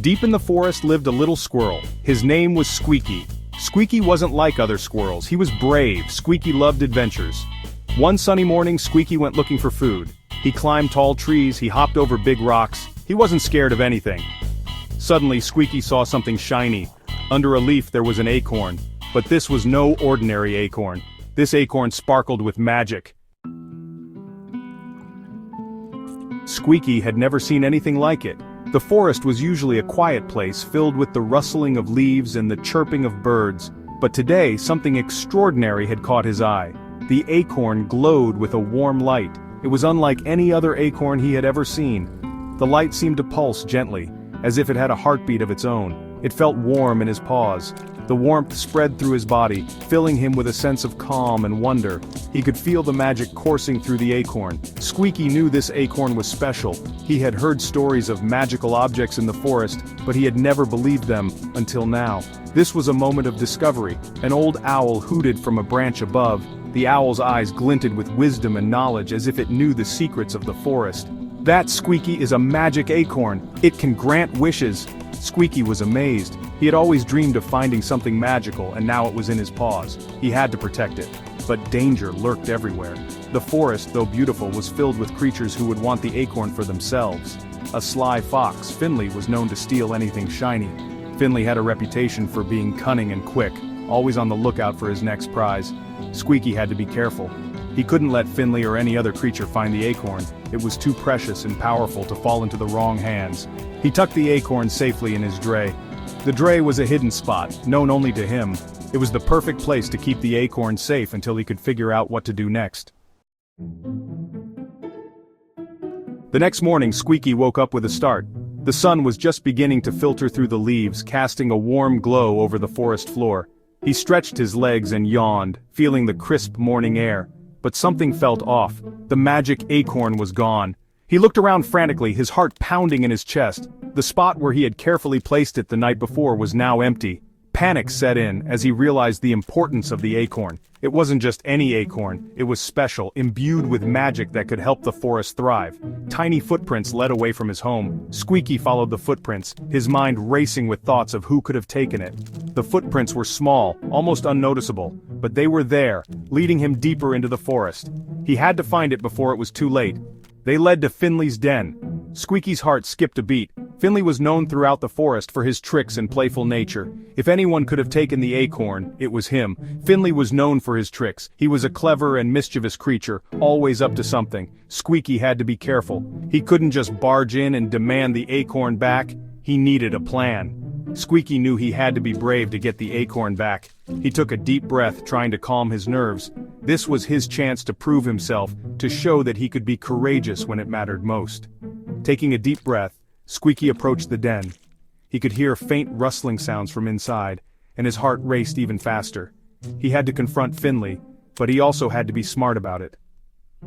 Deep in the forest lived a little squirrel. His name was Squeaky. Squeaky wasn't like other squirrels. He was brave. Squeaky loved adventures. One sunny morning, Squeaky went looking for food. He climbed tall trees, he hopped over big rocks. He wasn't scared of anything. Suddenly, Squeaky saw something shiny. Under a leaf there was an acorn. But this was no ordinary acorn. This acorn sparkled with magic. Squeaky had never seen anything like it. The forest was usually a quiet place filled with the rustling of leaves and the chirping of birds. But today, something extraordinary had caught his eye. The acorn glowed with a warm light. It was unlike any other acorn he had ever seen. The light seemed to pulse gently, as if it had a heartbeat of its own. It felt warm in his paws. The warmth spread through his body, filling him with a sense of calm and wonder. He could feel the magic coursing through the acorn. Squeaky knew this acorn was special. He had heard stories of magical objects in the forest, but he had never believed them until now. This was a moment of discovery. An old owl hooted from a branch above. The owl's eyes glinted with wisdom and knowledge as if it knew the secrets of the forest. That, Squeaky, is a magic acorn. It can grant wishes. Squeaky was amazed. He had always dreamed of finding something magical, and now it was in his paws. He had to protect it. But danger lurked everywhere. The forest, though beautiful, was filled with creatures who would want the acorn for themselves. A sly fox, Finley, was known to steal anything shiny. Finley had a reputation for being cunning and quick, always on the lookout for his next prize. Squeaky had to be careful. He couldn't let Finley or any other creature find the acorn. It was too precious and powerful to fall into the wrong hands. He tucked the acorn safely in his dray. The dray was a hidden spot, known only to him. It was the perfect place to keep the acorn safe until he could figure out what to do next. The next morning, Squeaky woke up with a start. The sun was just beginning to filter through the leaves, casting a warm glow over the forest floor. He stretched his legs and yawned, feeling the crisp morning air. But something felt off. The magic acorn was gone. He looked around frantically, his heart pounding in his chest. The spot where he had carefully placed it the night before was now empty. Panic set in as he realized the importance of the acorn. It wasn't just any acorn, it was special, imbued with magic that could help the forest thrive. Tiny footprints led away from his home. Squeaky followed the footprints, his mind racing with thoughts of who could have taken it. The footprints were small, almost unnoticeable, but they were there, leading him deeper into the forest. He had to find it before it was too late. They led to Finley's den. Squeaky's heart skipped a beat. Finley was known throughout the forest for his tricks and playful nature. If anyone could have taken the acorn, it was him. Finley was known for his tricks. He was a clever and mischievous creature, always up to something. Squeaky had to be careful. He couldn't just barge in and demand the acorn back. He needed a plan. Squeaky knew he had to be brave to get the acorn back. He took a deep breath, trying to calm his nerves. This was his chance to prove himself, to show that he could be courageous when it mattered most. Taking a deep breath, Squeaky approached the den. He could hear faint rustling sounds from inside, and his heart raced even faster. He had to confront Finley, but he also had to be smart about it.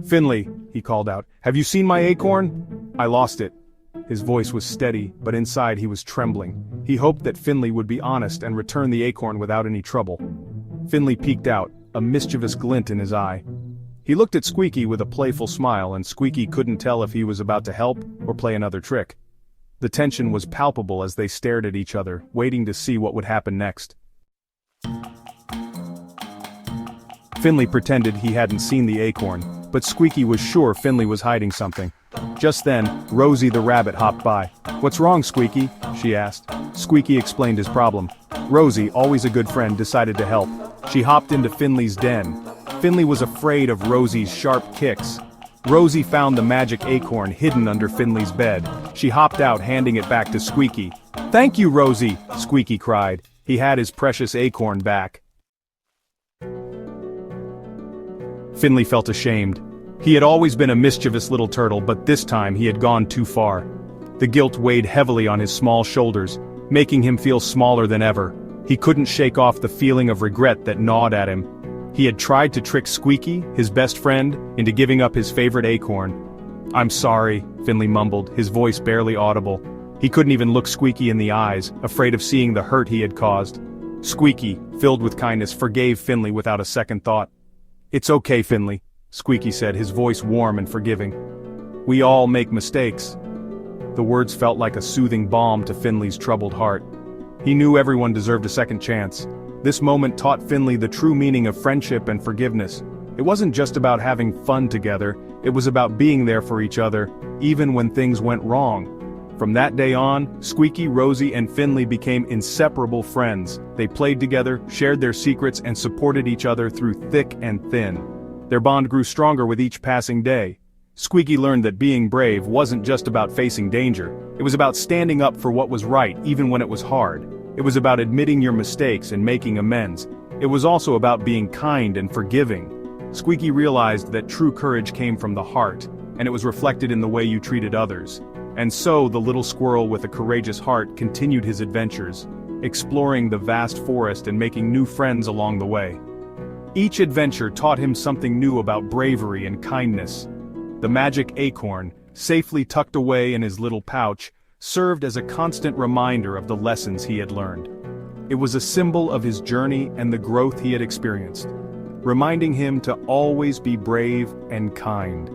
"Finley," he called out, "have you seen my acorn? I lost it." His voice was steady, but inside he was trembling. He hoped that Finley would be honest and return the acorn without any trouble. Finley peeked out, a mischievous glint in his eye. He looked at Squeaky with a playful smile, and Squeaky couldn't tell if he was about to help or play another trick. The tension was palpable as they stared at each other, waiting to see what would happen next. Finley pretended he hadn't seen the acorn, but Squeaky was sure Finley was hiding something. Just then, Rosie the rabbit hopped by. "What's wrong, Squeaky?" she asked. Squeaky explained his problem. Rosie, always a good friend, decided to help. She hopped into Finley's den. Finley was afraid of Rosie's sharp kicks. Rosie found the magic acorn hidden under Finley's bed. She hopped out, handing it back to Squeaky. "Thank you, Rosie!" Squeaky cried. He had his precious acorn back. Finley felt ashamed. He had always been a mischievous little turtle, but this time he had gone too far. The guilt weighed heavily on his small shoulders, making him feel smaller than ever. He couldn't shake off the feeling of regret that gnawed at him. He had tried to trick Squeaky, his best friend, into giving up his favorite acorn. "I'm sorry," Finley mumbled, his voice barely audible. He couldn't even look Squeaky in the eyes, afraid of seeing the hurt he had caused. Squeaky, filled with kindness, forgave Finley without a second thought. "It's okay, Finley," Squeaky said, his voice warm and forgiving. "We all make mistakes." The words felt like a soothing balm to Finley's troubled heart. He knew everyone deserved a second chance. This moment taught Finley the true meaning of friendship and forgiveness. It wasn't just about having fun together, it was about being there for each other, even when things went wrong. From that day on, Squeaky, Rosie, and Finley became inseparable friends. They played together, shared their secrets, and supported each other through thick and thin. Their bond grew stronger with each passing day. Squeaky learned that being brave wasn't just about facing danger. It was about standing up for what was right, even when it was hard. It was about admitting your mistakes and making amends. It was also about being kind and forgiving. Squeaky realized that true courage came from the heart, and it was reflected in the way you treated others. And so the little squirrel with a courageous heart continued his adventures, exploring the vast forest and making new friends along the way. Each adventure taught him something new about bravery and kindness. The magic acorn, safely tucked away in his little pouch, served as a constant reminder of the lessons he had learned. It was a symbol of his journey and the growth he had experienced, reminding him to always be brave and kind.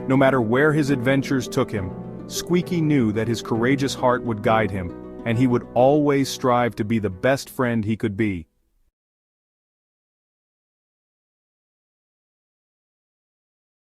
No matter where his adventures took him, Squeaky knew that his courageous heart would guide him, and he would always strive to be the best friend he could be.